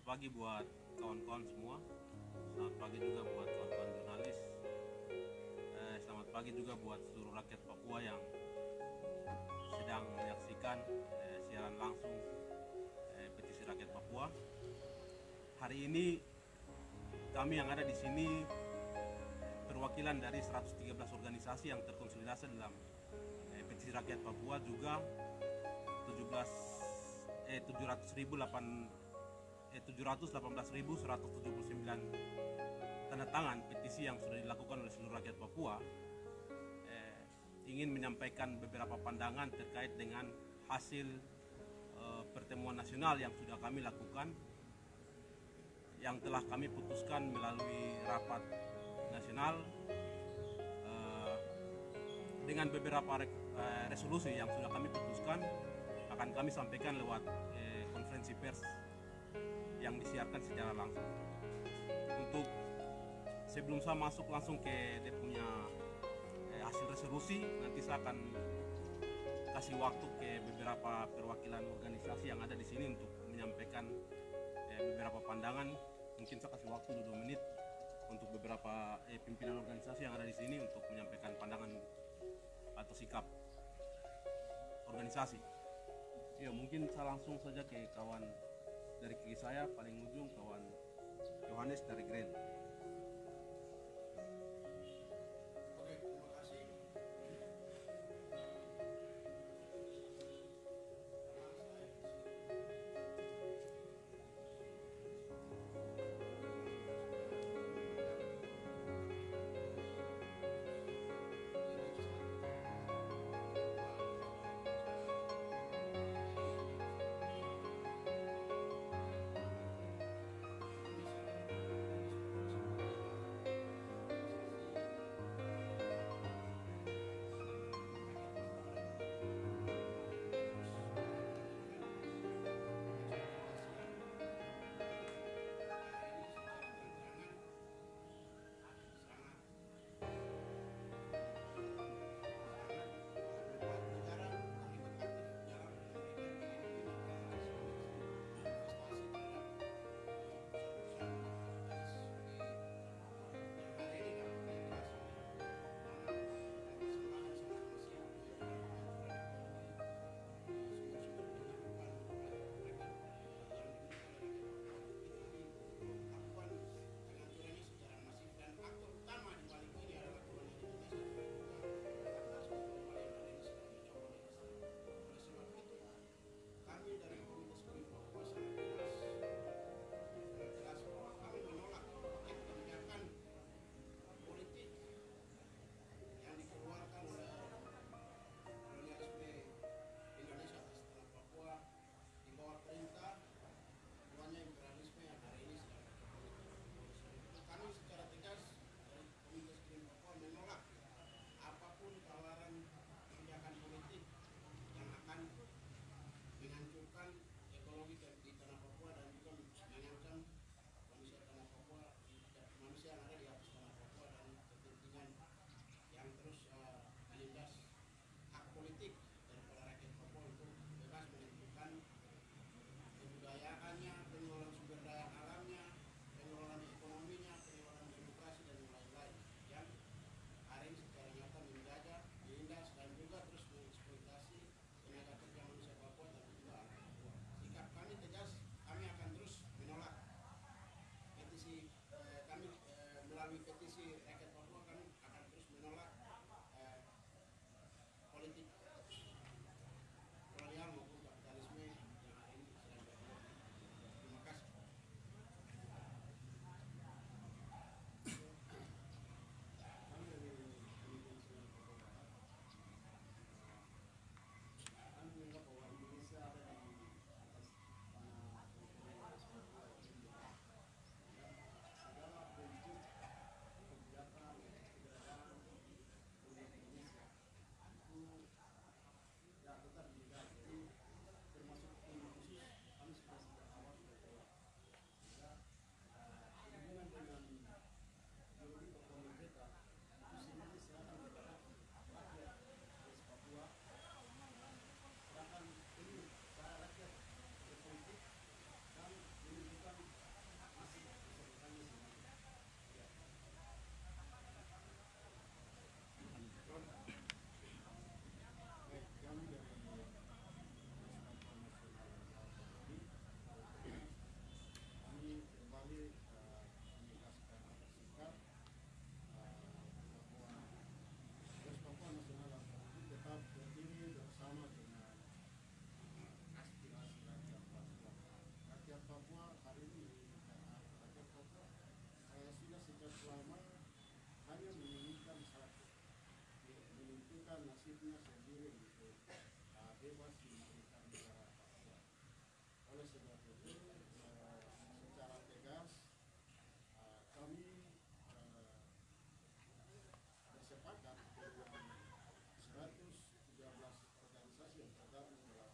pagi buat kawan-kawan semua. Selamat pagi juga buat kawan-kawan jurnalis. Selamat pagi juga buat seluruh rakyat Papua yang sedang menyaksikan siaran langsung petisi rakyat Papua. Hari ini kami yang ada di sini perwakilan dari 113 organisasi yang terkonsolidasi dalam petisi rakyat Papua, juga 718.179 tanda tangan petisi yang sudah dilakukan oleh seluruh rakyat Papua. Ingin menyampaikan beberapa pandangan terkait dengan hasil pertemuan nasional yang sudah kami lakukan, yang telah kami putuskan melalui rapat nasional dengan beberapa resolusi yang sudah kami putuskan akan kami sampaikan lewat konferensi pers yang disiarkan secara langsung. Untuk sebelum saya masuk langsung ke dia punya hasil resolusi, nanti saya akan kasih waktu ke beberapa perwakilan organisasi yang ada di sini untuk menyampaikan beberapa pandangan. Mungkin saya kasih waktu 2 menit untuk beberapa pimpinan organisasi yang ada di sini untuk menyampaikan pandangan atau sikap organisasi. Ya, mungkin saya langsung saja ke kawan dari kiri saya paling ujung, kawan Yohanes dari Grand. nasibnya sendiri gitu, bebas diberikan negara Papua. Oleh sebab itu secara tegas kami bersepakat dengan 113 organisasi yang tergabung dalam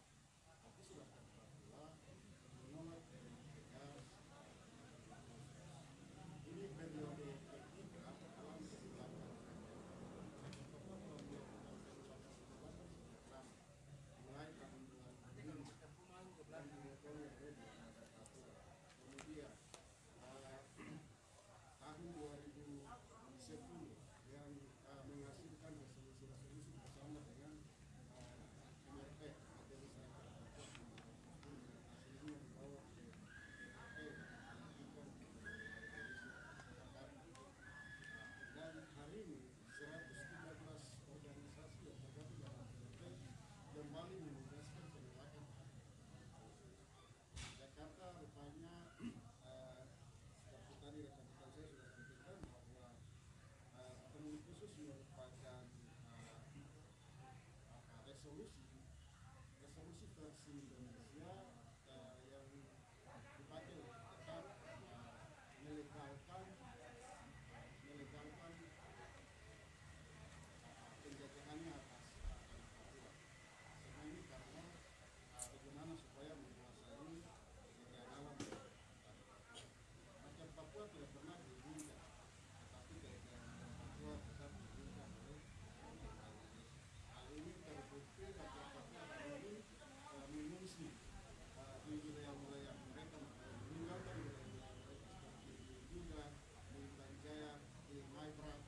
Kopisi Rakyat Papua menolak dengan tegas ini periode ketiga dalam kebijakan Rakyat Papua telah melakukan perubahan sejak lama, mulai tahun 2006 dan dimotori oleh Rakyat Papua. Kemudian tahun 2010 yang menghasilkan resolusi-resolusi bersama dengan MRP, Majelis Rakyat Papua, hasilnya dibawa ke dan hari ini 113 organisasi yang tergabung dalam MRP kembali menugaskan penolakan. Jakarta rupanya seperti tadi rekan-rekan saya sudah sampaikan bahwa otonomi khusus merupakan resolusi versi Indonesia yang dipakai tetap melegalkan penjajahannya atas tanah Papua. Semua ini karena bagaimana supaya menguasai kekayaan alam rakyat Papua tidak pernah diinginkan, tetapi kekayaan Papua tetap diinginkan oleh pemerintah Indonesia. Hal ini terbukti rakyat Papua hari ini mengungsi di wilayah-wilayah mereka, meninggalkan wilayah-wilayah mereka seperti di Duga, di Intan Jaya, di Maibrat.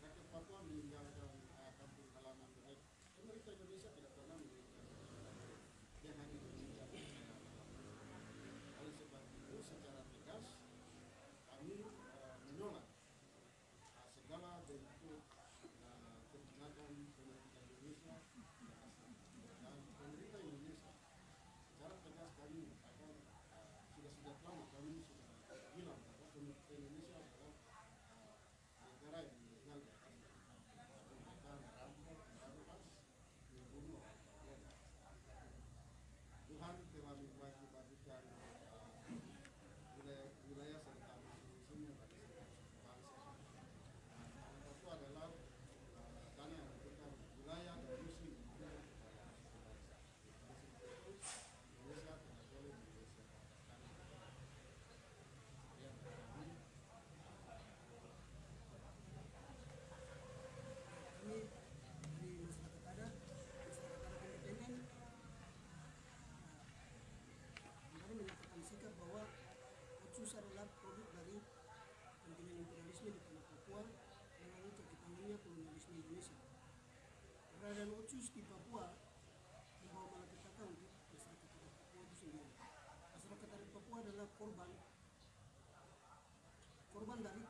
Rakyat Papua meninggalkan kampung halaman mereka. Pemerintah Indonesia tidak pernah meninggalkan yang hanya meninggalkan oleh sebab itu secara tegas kami menolak segala bentuk kebijakan pemerintah Indonesia dan pemerintah Indonesia secara tegas kami mengatakan sudah sejak lama kami sudah bilang bahwa pemerintah Indonesia adalah negara yang ilegal di atas mereka merampok, merampas, membunuh orang Papua. Tuhan telah membagi-bagikan wilayah serta musuh-musuhnya bagi bangsa. Papua adalah tanah yang memberikan wilayah dan muslim kepada bangsa. Indonesia tidak boleh mengesertakan yang kami dari masyarakat adat independen kembali menyatakan sikap bahwa Otsus adalah produk dari kepentingan imperialisme di tanah Papua melalui kekitangannya kolonialisme Indonesia. Keberadaan Otsus di Papua membawa malapetaka untuk masyarakat adat Papua itu sendiri. Masyarakat adat Papua adalah korban dari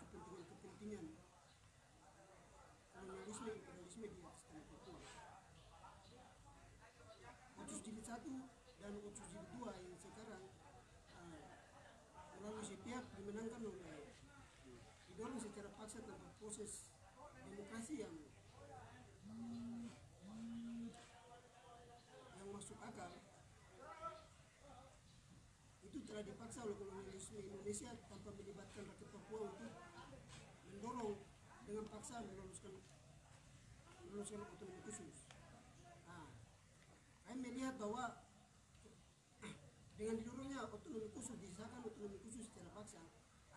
kepentingan kolonialisme imperialisme di atas tanah Papua. Otsus Jilid 1 dan Otsus Jilid 2 yang sekarang melalui setiap dimenangkan oleh didorong secara paksa tanpa proses demokrasi yang masuk akal, itu telah dipaksa oleh kolonialisme Indonesia tanpa melibatkan rakyat Papua untuk mendorong dengan paksa meluluskan otonomi khusus. Kami melihat bahwa dengan didorongnya otonomi khusus, disahkan otonomi khusus secara paksa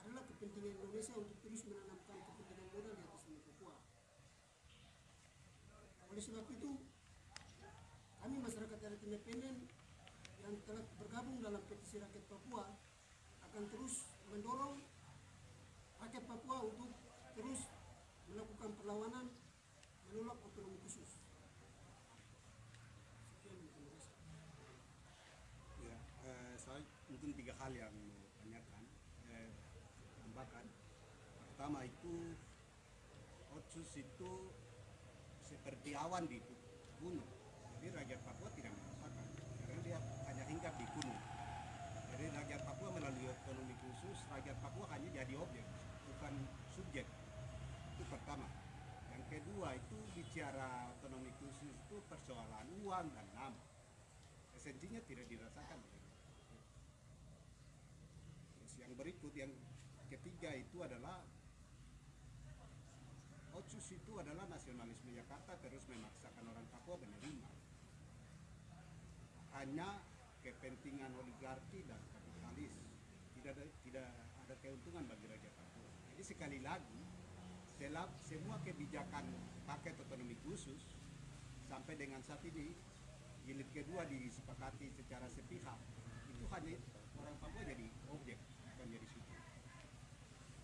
adalah kepentingan Indonesia untuk terus menanamkan kepentingan modal di atas tanah Papua. Oleh sebab itu, kami masyarakat adat independen yang telah bergabung dalam petisi rakyat Papua akan terus mendorong rakyat Papua untuk terus melakukan perlawanan menolak otonomi khusus. Ya, saya mungkin 3 hal yang mau tanyakan, tambahkan. Pertama itu Otsus itu seperti awan di gunung. Jadi rakyat Papua tidak merasakan karena dia hanya hinggap di gunung. Jadi rakyat Papua melalui otonomi khusus, rakyat Papua hanya jadi objek, bukan subjek. Itu pertama. Yang kedua itu bicara otonomi khusus itu persoalan uang dan nama. Esensinya tidak dirasakan. Terus yang berikut, yang ketiga itu adalah Otsus itu adalah nasionalisme Jakarta terus memaksakan orang Papua menerima. Hanya kepentingan oligarki dan kapitalis, tidak ada keuntungan bagi rakyat Papua. Jadi sekali lagi, semua kebijakan paket otonomi khusus sampai dengan saat ini jilid kedua disepakati secara sepihak, itu hanya orang Papua jadi objek, bukan jadi subjek.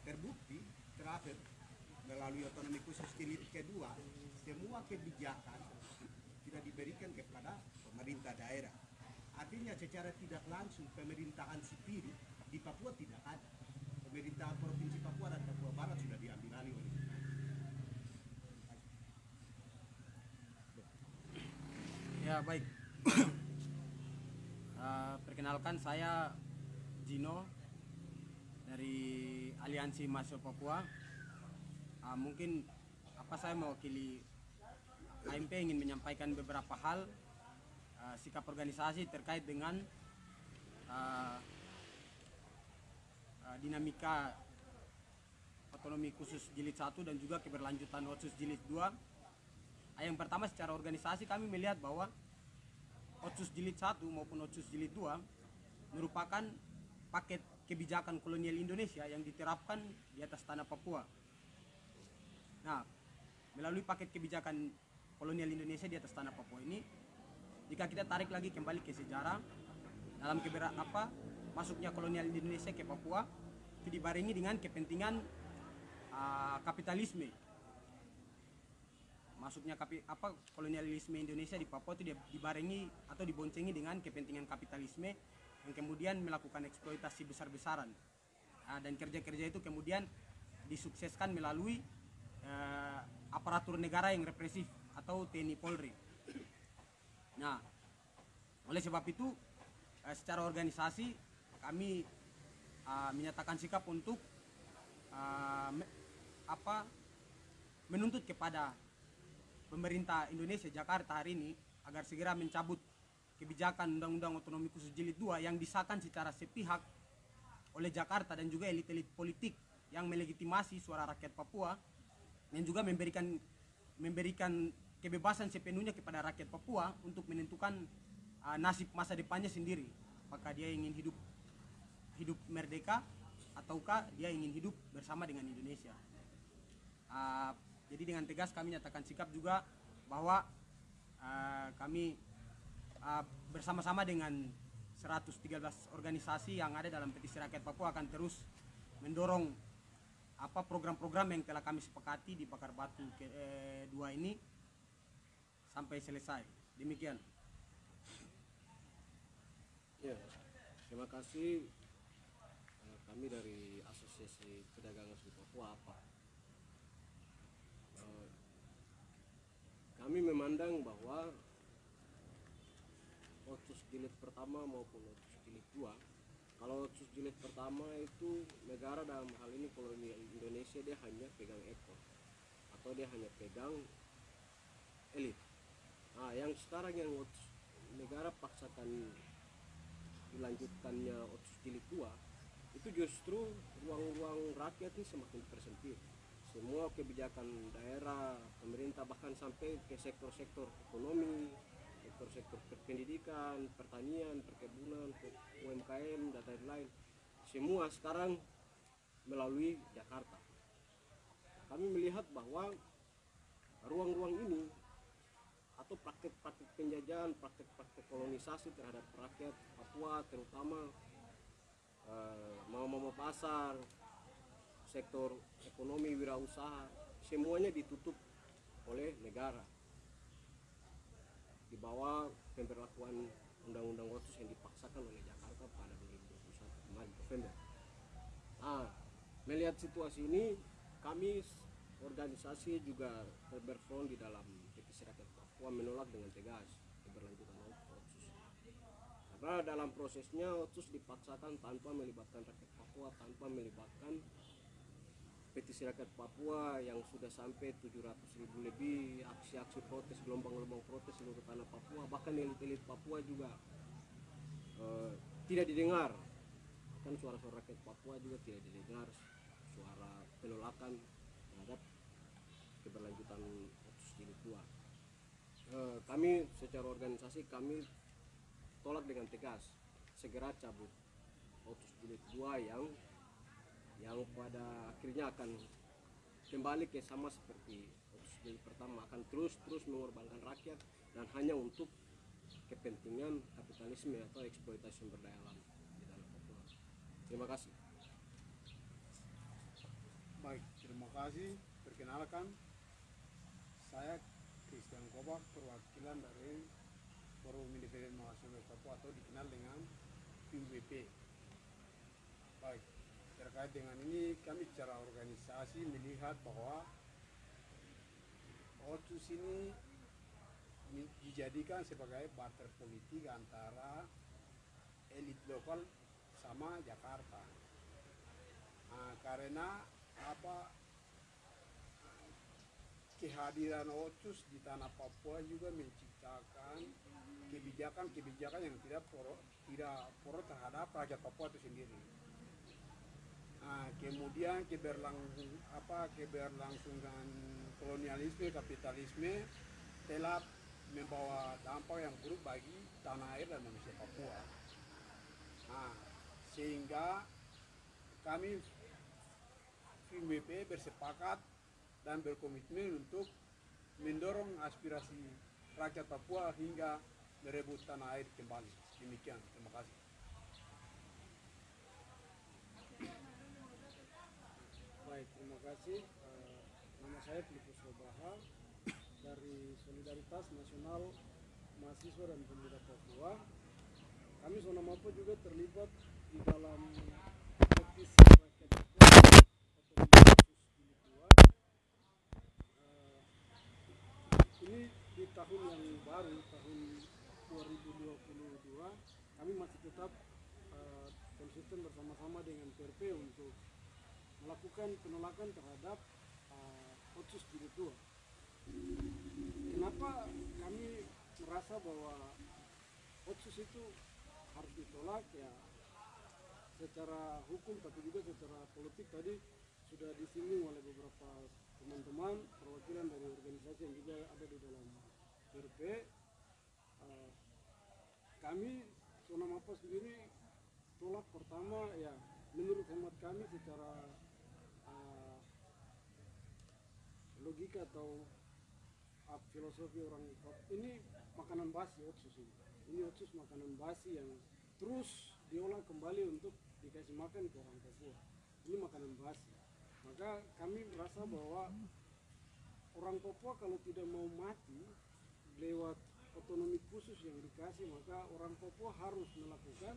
Terbukti terakhir melalui otonomi khusus jilid kedua, semua kebijakan tidak diberikan kepada pemerintah daerah. Artinya secara tidak langsung pemerintahan sipil di Papua tidak ada. Pemerintahan provinsi Papua dan Papua Barat sudah diambil alih oleh Ya, baik. Perkenalkan, saya Gino dari Aliansi Mahasiswa Papua. Mungkin saya mewakili AMP ingin menyampaikan beberapa hal sikap organisasi terkait dengan dinamika otonomi khusus jilid 1 dan juga keberlanjutan Otsus jilid 2. Yang pertama, secara organisasi kami melihat bahwa Otsus jilid 1 maupun Otsus jilid 2 merupakan paket kebijakan kolonial Indonesia yang diterapkan di atas tanah Papua. Nah, melalui paket kebijakan kolonial Indonesia di atas tanah Papua ini, jika kita tarik lagi kembali ke sejarah, dalam masuknya kolonial Indonesia ke Papua itu dibarengi dengan kepentingan kapitalisme. Masuknya kolonialisme Indonesia di Papua itu dibarengi atau diboncengi dengan kepentingan kapitalisme yang kemudian melakukan eksploitasi besar-besaran. Dan kerja-kerja itu kemudian disukseskan melalui aparatur negara yang represif atau TNI Polri. Nah, oleh sebab itu secara organisasi kami menyatakan sikap untuk menuntut kepada pemerintah Indonesia Jakarta hari ini agar segera mencabut kebijakan Undang-Undang Otonomi Khusus Jilid 2 yang disahkan secara sepihak oleh Jakarta dan juga elit-elit politik yang melegitimasi suara rakyat Papua, dan juga memberikan kebebasan sepenuhnya kepada rakyat Papua untuk menentukan nasib masa depannya sendiri. Apakah dia ingin hidup merdeka ataukah dia ingin hidup bersama dengan Indonesia. Jadi dengan tegas kami nyatakan sikap juga bahwa kami bersama-sama dengan 113 organisasi yang ada dalam petisi rakyat Papua akan terus mendorong program-program yang telah kami sepakati di Bakar Batu 2 ini sampai selesai. Demikian. Ya, terima kasih. Kami dari Asosiasi Pedagang Asli Papua kami memandang bahwa Otsus jilid pertama maupun Otsus jilid 2, kalau Otsus jilid pertama itu negara dalam hal ini kolonial Indonesia dia hanya pegang ekor atau dia hanya pegang elit. Nah, yang sekarang yang negara paksakan dilanjutkannya Otsus jilid 2 itu justru ruang-ruang rakyat ini semakin tersempit. Semua kebijakan daerah, pemerintah, bahkan sampai ke sektor-sektor ekonomi, sektor-sektor pendidikan, pertanian, perkebunan, UMKM, dan lain-lain, semua sekarang melalui Jakarta. Kami melihat bahwa ruang-ruang ini atau praktek-praktek penjajahan, praktek-praktek kolonisasi terhadap rakyat Papua, terutama mama-mama pasar, sektor ekonomi, wirausaha, semuanya ditutup oleh negara di bawah pemberlakuan Undang-Undang Otsus yang dipaksakan oleh Jakarta pada 2021 kemarin November. Melihat situasi ini, kami organisasi juga berfront di dalam petisi rakyat Papua menolak dengan tegas keberlanjutan Otsus. Karena dalam prosesnya Otsus dipaksakan tanpa melibatkan rakyat Papua, tanpa melibatkan petisi rakyat Papua yang sudah sampai 700.000 lebih, aksi-aksi protes, gelombang-gelombang protes seluruh tanah Papua, bahkan elit-elit Papua juga tidak didengar. Kan suara-suara rakyat Papua juga tidak didengar, suara penolakan terhadap keberlanjutan Otsus Jilid 2. Kami secara organisasi kami tolak dengan tegas, segera cabut Otsus Jilid 2 yang pada akhirnya akan kembali ke sama seperti Otsus Jilid pertama, akan terus mengorbankan rakyat dan hanya untuk kepentingan kapitalisme atau eksploitasi sumber daya alam di tanah Papua. Terima kasih. Baik, terima kasih. Perkenalkan, saya Christian Kobak, perwakilan dari Forum Independen Mahasiswa Papua atau dikenal dengan PUBP. Baik, terkait dengan ini kami secara organisasi melihat bahwa Otsus ini dijadikan sebagai barter politik antara elit lokal sama Jakarta. Karena kehadiran Otsus di tanah Papua juga menciptakan kebijakan yang tidak pro terhadap rakyat Papua itu sendiri. Kemudian keberlangsungan kolonialisme, kapitalisme telah membawa dampak yang buruk bagi tanah air dan manusia Papua. Sehingga kami PUBP bersepakat dan berkomitmen untuk mendorong aspirasi rakyat Papua hingga merebut tanah air kembali. Demikian, terima kasih. Baik, terima kasih. Nama saya Filipus Robaha dari Solidaritas Nasional Mahasiswa dan Pemuda Papua. Kami Zona Mapo juga terlibat di dalam petisi rakyat Papua atau Otsus Jilid 2. Ini di tahun yang baru, tahun 2022, kami masih tetap konsisten bersama-sama dengan PRP untuk melakukan penolakan terhadap Otsus Jilid 2. Kenapa kami merasa bahwa Otsus itu harus ditolak? Ya, secara hukum tapi juga secara politik tadi sudah disinggung oleh beberapa teman-teman perwakilan dari organisasi yang juga ada di dalam PRP. Kami Zona Mapo sendiri tolak pertama, ya menurut hemat kami secara logika atau filosofi orang ini makanan basi Otsus ini. Ini Otsus makanan basi yang terus diolah kembali untuk dikasih makan ke orang Papua. Ini makanan basi. Maka kami merasa bahwa orang Papua kalau tidak mau mati lewat otonomi khusus yang dikasih, maka orang Papua harus melakukan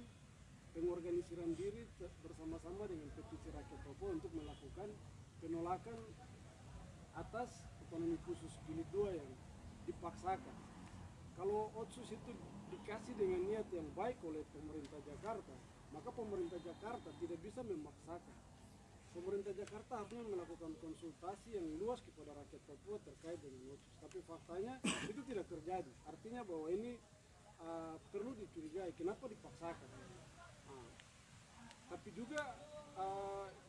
pengorganisiran diri bersama-sama dengan petisi rakyat Papua untuk melakukan penolakan atas otonomi khusus Jilid 2 yang dipaksakan. Kalau Otsus itu dikasih dengan niat yang baik oleh pemerintah Jakarta, maka pemerintah Jakarta tidak bisa memaksakan. Pemerintah Jakarta harusnya melakukan konsultasi yang luas kepada rakyat Papua terkait dengan Otsus. Tapi faktanya itu tidak terjadi. Artinya bahwa ini perlu dicurigai. Kenapa dipaksakan? Tapi juga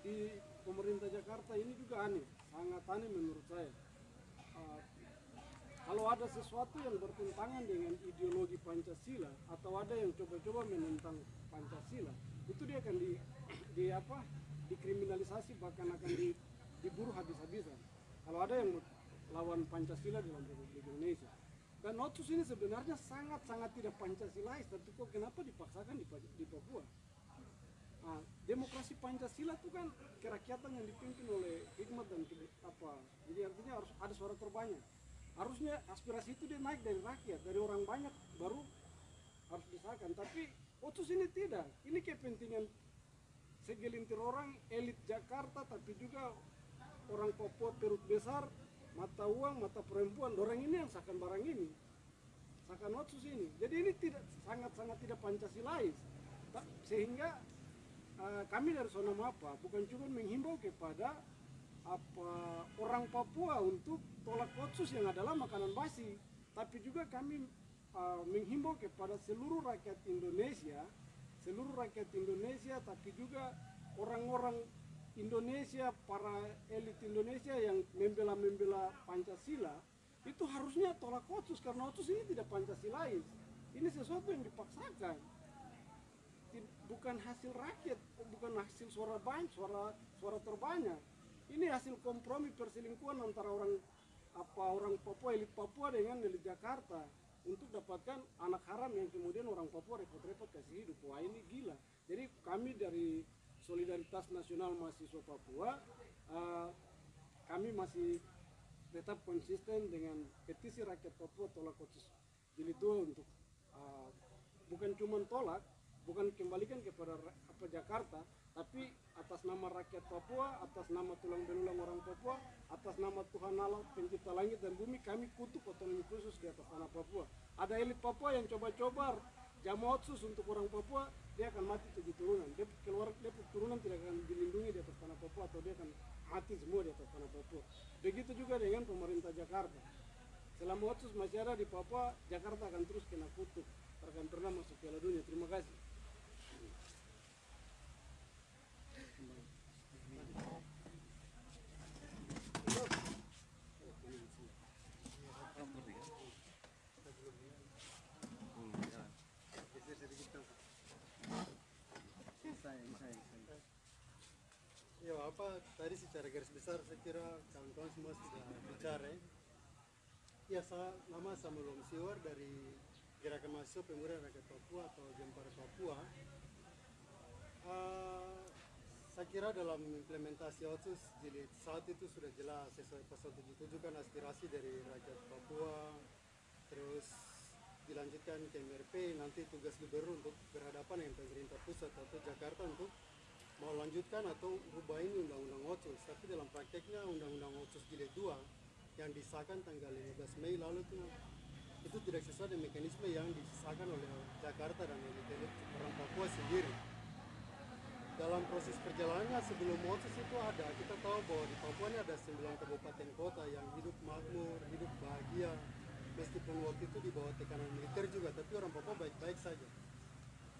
di pemerintah Jakarta ini juga aneh, sangat aneh menurut saya. Kalau ada sesuatu yang bertentangan dengan ideologi Pancasila atau ada yang coba-coba menentang Pancasila, itu dia akan dikriminalisasi, bahkan akan diburu habis-habisan. Kalau ada yang lawan Pancasila dalam Republik Indonesia. Dan Otsus ini sebenarnya sangat-sangat tidak Pancasilais, tapi kok kenapa dipaksakan di Papua? Demokrasi Pancasila itu kan kerakyatan yang dipimpin oleh hikmat dan jadi artinya harus ada suara terbanyak. Harusnya aspirasi itu dia naik dari rakyat, dari orang banyak baru harus disahkan. Tapi Otsus ini tidak. Ini kepentingan segelintir orang, elit Jakarta, tapi juga orang Papua perut besar, mata uang, mata perempuan. Orang ini yang sahkan barang ini, sahkan Otsus ini. Jadi ini tidak, sangat-sangat tidak Pancasilais. Sehingga kami dari Zona Mapo bukan cuma menghimbau kepada orang Papua untuk tolak otsus yang adalah makanan basi. Tapi juga kami menghimbau kepada seluruh rakyat Indonesia, tapi juga orang-orang Indonesia, para elit Indonesia yang membela Pancasila, itu harusnya tolak otsus, karena otsus ini tidak Pancasilais. Ini sesuatu yang dipaksakan, bukan hasil rakyat, bukan hasil suara banyak, suara terbanyak. Ini hasil kompromi perselingkuhan antara orang Papua, elit Papua dengan elit Jakarta, untuk dapatkan anak haram yang kemudian orang Papua repot-repot kasih hidup. Wah, ini gila. Jadi kami dari Solidaritas Nasional Mahasiswa Papua, kami masih tetap konsisten dengan petisi rakyat Papua tolak otsus jilid 2 untuk bukan cuma tolak, bukan kembalikan kepada Jakarta, tapi atas nama rakyat Papua, atas nama tulang belulang orang Papua, atas nama Tuhan Allah pencipta langit dan bumi, kami kutuk otonomi khusus di atas tanah Papua. Ada elit Papua yang coba-coba jamu otsus untuk orang Papua, dia akan mati 7 turunan. Dia turunan tidak akan dilindungi di atas tanah Papua, atau dia akan mati semua di atas tanah Papua. Begitu juga dengan pemerintah Jakarta. Selama otsus masih ada di Papua, Jakarta akan terus kena kutuk, akan pernah masuk Piala Dunia. Terima kasih. Ya, tadi secara garis besar saya kira kawan-kawan semua sudah bicara. Ya, nama Samuel Siwar dari Gerakan Mahasiswa Pemuda Rakyat Papua atau Gempar Papua. Saya kira dalam implementasi otsus jilid 1 itu sudah jelas sesuai pasal 77 kan aspirasi dari rakyat Papua, terus dilanjutkan ke MRP, nanti tugas gubernur untuk berhadapan dengan pemerintah pusat atau Jakarta untuk mau lanjutkan atau rubah ini undang-undang otsus. Tapi dalam prakteknya undang-undang otsus jilid 2 yang disahkan tanggal 15 Mei lalu itu tidak sesuai dengan mekanisme yang disahkan oleh Jakarta dan elit-elit orang Papua sendiri. Dalam proses perjalanannya sebelum otsus itu ada, kita tahu bahwa di Papua ini ada 9 kabupaten kota yang hidup makmur, hidup bahagia, meskipun waktu itu di bawah tekanan militer juga, tapi orang Papua baik-baik saja.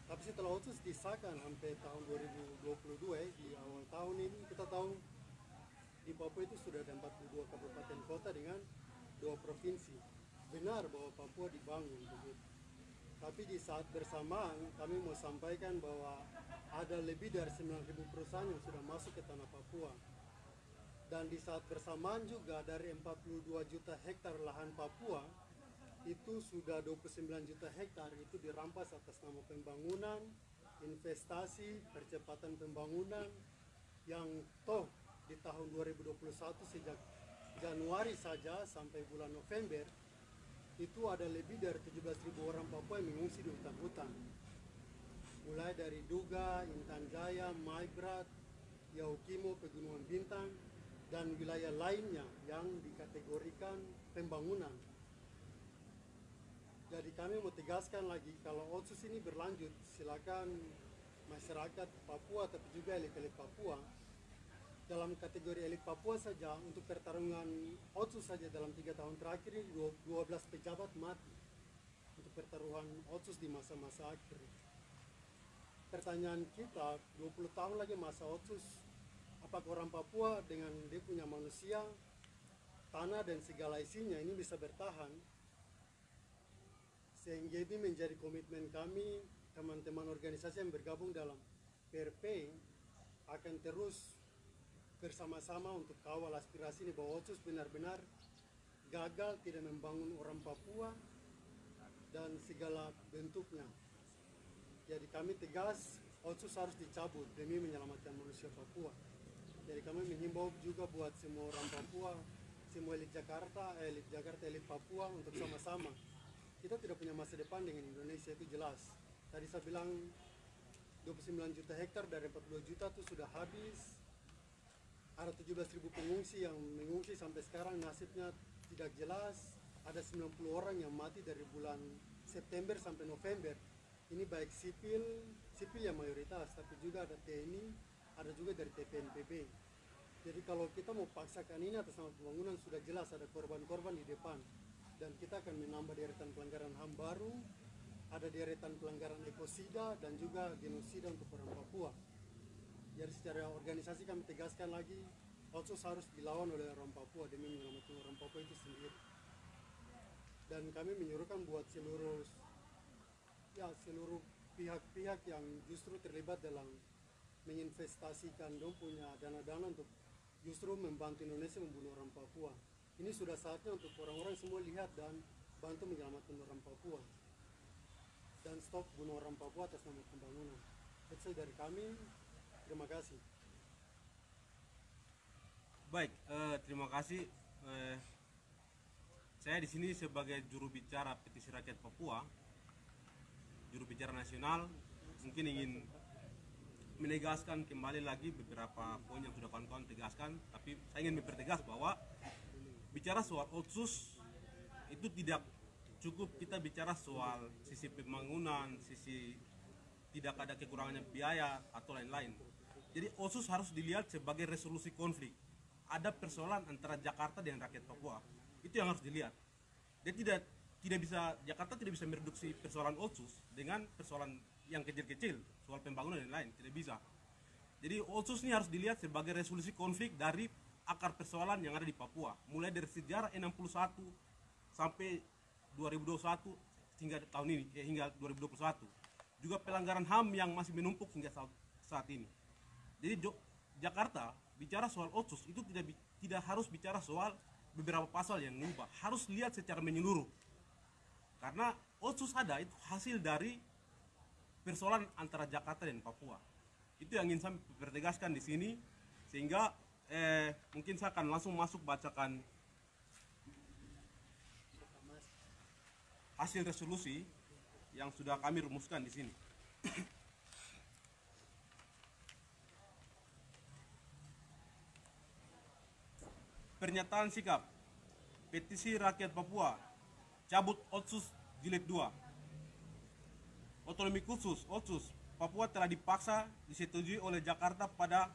Tapi setelah otsus disahkan sampai tahun 2022 di awal tahun ini, kita tahu di Papua itu sudah ada 42 kabupaten kota dengan 2 provinsi. Benar bahwa Papua dibangun begitu. Tapi di saat bersamaan kami mau sampaikan bahwa ada lebih dari 9.000 perusahaan yang sudah masuk ke tanah Papua. Dan di saat bersamaan juga dari 42 juta hektar lahan Papua, itu sudah 29 juta hektar itu dirampas atas nama pembangunan, investasi, percepatan pembangunan, yang toh di tahun 2021 sejak Januari saja sampai bulan November itu ada lebih dari 17.000 orang Papua yang mengungsi di hutan-hutan, mulai dari Duga, Intan Jaya, Maibrat, Yaukimo, Pegunungan Bintang, dan wilayah lainnya yang dikategorikan pembangunan. Jadi kami mau tegaskan lagi, kalau otsus ini berlanjut, silakan masyarakat Papua tapi juga elit-elit Papua, dalam kategori elit Papua saja untuk pertarungan otsus saja dalam 3 tahun terakhir ini 12 pejabat mati untuk pertarungan otsus di masa-masa akhir. Pertanyaan kita, 20 tahun lagi masa otsus, apakah orang Papua dengan dia punya manusia, tanah dan segala isinya ini bisa bertahan? Sehingga ini menjadi komitmen kami, teman-teman organisasi yang bergabung dalam PRP akan terus bersama-sama untuk kawal aspirasi ini bahwa otsus benar-benar gagal, tidak membangun orang Papua dan segala bentuknya. Jadi kami tegas, otsus harus dicabut demi menyelamatkan manusia Papua. Jadi kami menghimbau juga buat semua orang Papua, semua elit Jakarta, elit Papua untuk sama-sama. Kita tidak punya masa depan dengan Indonesia, itu jelas. Tadi saya bilang 29 juta hektar dari 42 juta itu sudah habis. Ada 17.000 pengungsi yang mengungsi sampai sekarang nasibnya tidak jelas. Ada 90 orang yang mati dari bulan September sampai November. Ini baik sipil yang mayoritas, tapi juga ada TNI, ada juga dari TPNPB. Jadi kalau kita mau paksakan ini atas nama pembangunan sudah jelas ada korban-korban di depan. Dan kita akan menambah deretan pelanggaran HAM baru, ada deretan pelanggaran ekosida dan juga genosida untuk orang Papua. Jadi secara organisasi kami tegaskan lagi, otsus harus dilawan oleh orang Papua demi menyelamatkan orang Papua itu sendiri. Dan kami menyuruhkan buat seluruh pihak-pihak yang justru terlibat dalam menginvestasikan dong punya dana-dana untuk justru membantu Indonesia membunuh orang Papua. Ini sudah saatnya untuk orang-orang semua lihat dan bantu menyelamatkan orang Papua. Dan stop bunuh orang Papua atas nama pembangunan. Itu dari kami. Terima kasih. Baik, terima kasih. Saya di sini sebagai juru bicara Petisi Rakyat Papua, juru bicara nasional, mungkin ingin menegaskan kembali lagi beberapa poin yang sudah kawan-kawan tegaskan, tapi saya ingin mempertegas bahwa bicara soal otsus itu tidak cukup kita bicara soal sisi pembangunan, sisi tidak ada kekurangannya biaya atau lain-lain. Jadi otsus harus dilihat sebagai resolusi konflik. Ada persoalan antara Jakarta dengan rakyat Papua, itu yang harus dilihat. Dia tidak bisa, Jakarta tidak bisa mereduksi persoalan otsus dengan persoalan yang kecil-kecil, soal pembangunan dan lain, tidak bisa. Jadi otsus ini harus dilihat sebagai resolusi konflik dari akar persoalan yang ada di Papua, mulai dari sejarah 61 sampai 2021 hingga tahun ini, hingga 2021. Juga pelanggaran HAM yang masih menumpuk hingga saat ini. Jadi Jakarta bicara soal otsus itu tidak harus bicara soal beberapa pasal yang mengubah, harus lihat secara menyeluruh. Karena otsus ada itu hasil dari persoalan antara Jakarta dan Papua. Itu yang ingin saya pertegaskan di sini, sehingga mungkin saya akan langsung masuk bacakan hasil resolusi yang sudah kami rumuskan di sini. Pernyataan sikap Petisi Rakyat Papua cabut otsus jilid 2. Otonomi khusus otsus Papua telah dipaksa disetujui oleh Jakarta pada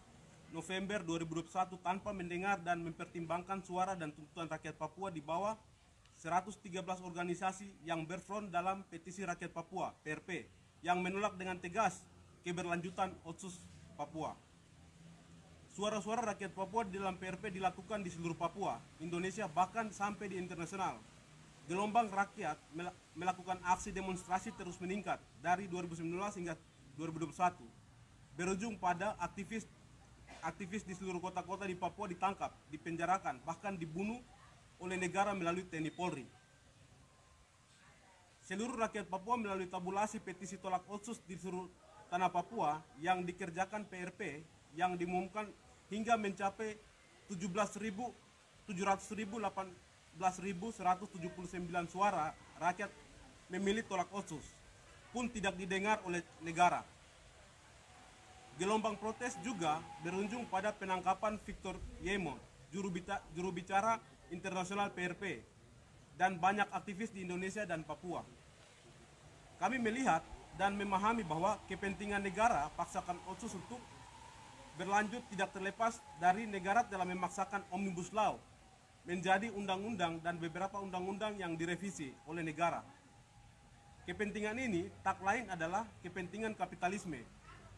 November 2021 tanpa mendengar dan mempertimbangkan suara dan tuntutan rakyat Papua di bawah 113 organisasi yang berfront dalam Petisi Rakyat Papua (PRP) yang menolak dengan tegas keberlanjutan otsus Papua. Suara-suara rakyat Papua di dalam PRP dilakukan di seluruh Papua, Indonesia, bahkan sampai di internasional. Gelombang rakyat melakukan aksi demonstrasi terus meningkat dari 2019 hingga 2021. Berujung pada aktivis di seluruh kota-kota di Papua ditangkap, dipenjarakan, bahkan dibunuh oleh negara melalui TNI Polri. Seluruh rakyat Papua melalui tabulasi petisi tolak otsus di seluruh tanah Papua yang dikerjakan PRP yang diumumkan hingga mencapai 18.179 suara rakyat memilih tolak otsus pun tidak didengar oleh negara. Gelombang protes juga berujung pada penangkapan Victor Yemo, juru bicara internasional PRP, dan banyak aktivis di Indonesia dan Papua. Kami melihat dan memahami bahwa kepentingan negara paksakan otsus untuk berlanjut tidak terlepas dari negara dalam memaksakan Omnibus Law menjadi undang-undang dan beberapa undang-undang yang direvisi oleh negara. Kepentingan ini tak lain adalah kepentingan kapitalisme,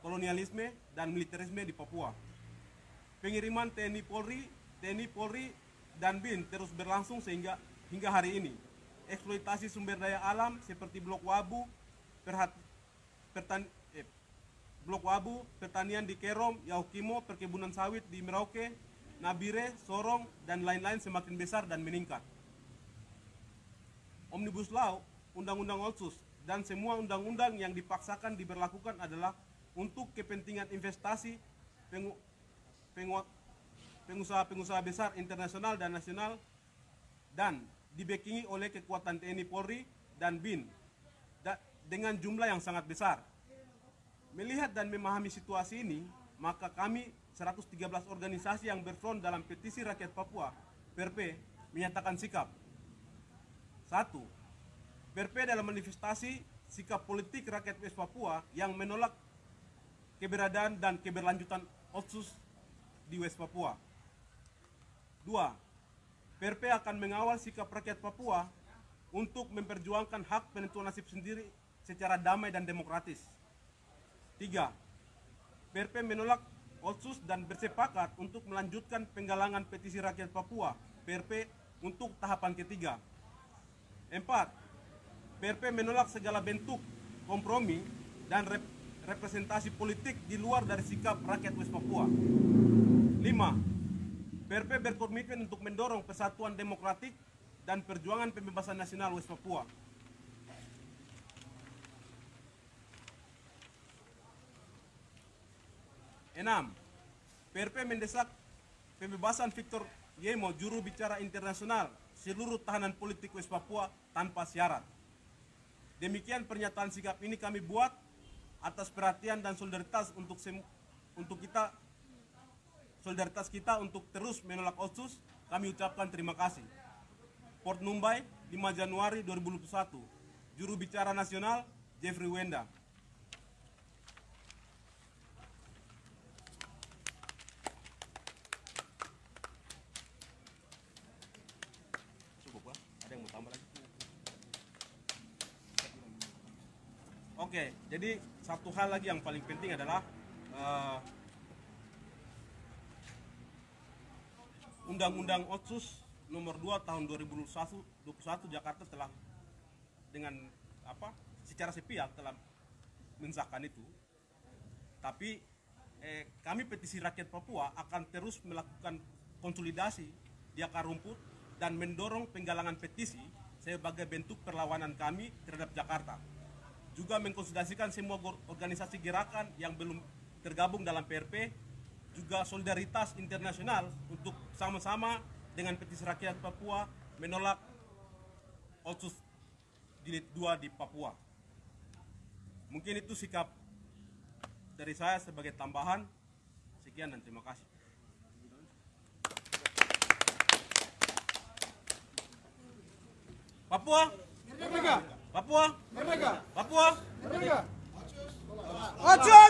kolonialisme, dan militerisme di Papua. Pengiriman TNI Polri, dan BIN terus berlangsung hingga hari ini. Eksploitasi sumber daya alam seperti Blok Wabu, pertanian di Kerom, Yaukimo, perkebunan sawit di Merauke, Nabire, Sorong, dan lain-lain semakin besar dan meningkat. Omnibus Law, Undang-Undang Otsus, dan semua undang-undang yang dipaksakan diberlakukan adalah untuk kepentingan investasi pengusaha-pengusaha besar internasional dan nasional, dan dibackingi oleh kekuatan TNI Polri dan BIN dengan jumlah yang sangat besar. Melihat dan memahami situasi ini, maka kami 113 organisasi yang berfront dalam Petisi Rakyat Papua (PRP) menyatakan sikap. 1. PRP dalam manifestasi sikap politik rakyat West Papua yang menolak keberadaan dan keberlanjutan otsus di West Papua. 2. PRP akan mengawal sikap rakyat Papua untuk memperjuangkan hak penentuan nasib sendiri secara damai dan demokratis. 3. PRP menolak Otsus dan bersepakat untuk melanjutkan penggalangan petisi rakyat Papua PRP untuk tahapan ketiga. 4. PRP menolak segala bentuk kompromi dan representasi politik di luar dari sikap rakyat West Papua. 5. PRP berkomitmen untuk mendorong persatuan demokratik dan perjuangan pembebasan nasional West Papua. 6. PRP mendesak pembebasan Victor Yemo, juru bicara internasional, seluruh tahanan politik West Papua tanpa syarat. Demikian pernyataan sikap ini kami buat atas perhatian dan solidaritas solidaritas kita untuk terus menolak Otsus. Kami ucapkan terima kasih. Port Numbai, 5 Januari 2021. Juru bicara nasional Jeffrey Wenda. Cukup, Pak? Ada yang mau tambah lagi? Oke, jadi satu hal lagi yang paling penting adalah Undang-Undang Otsus nomor 2 tahun 2021 Jakarta telah dengan secara sepihak telah mensahkan itu. Tapi kami petisi rakyat Papua akan terus melakukan konsolidasi di akar rumput dan mendorong penggalangan petisi sebagai bentuk perlawanan kami terhadap Jakarta. Juga mengkonsolidasikan semua organisasi gerakan yang belum tergabung dalam PRP, juga solidaritas internasional untuk sama-sama dengan petisi rakyat Papua menolak Otsus Jilid 2 di Papua. Mungkin itu sikap dari saya sebagai tambahan. Sekian dan terima kasih. Papua Merdeka! Papua Merdeka! Papua Merdeka! Otsus!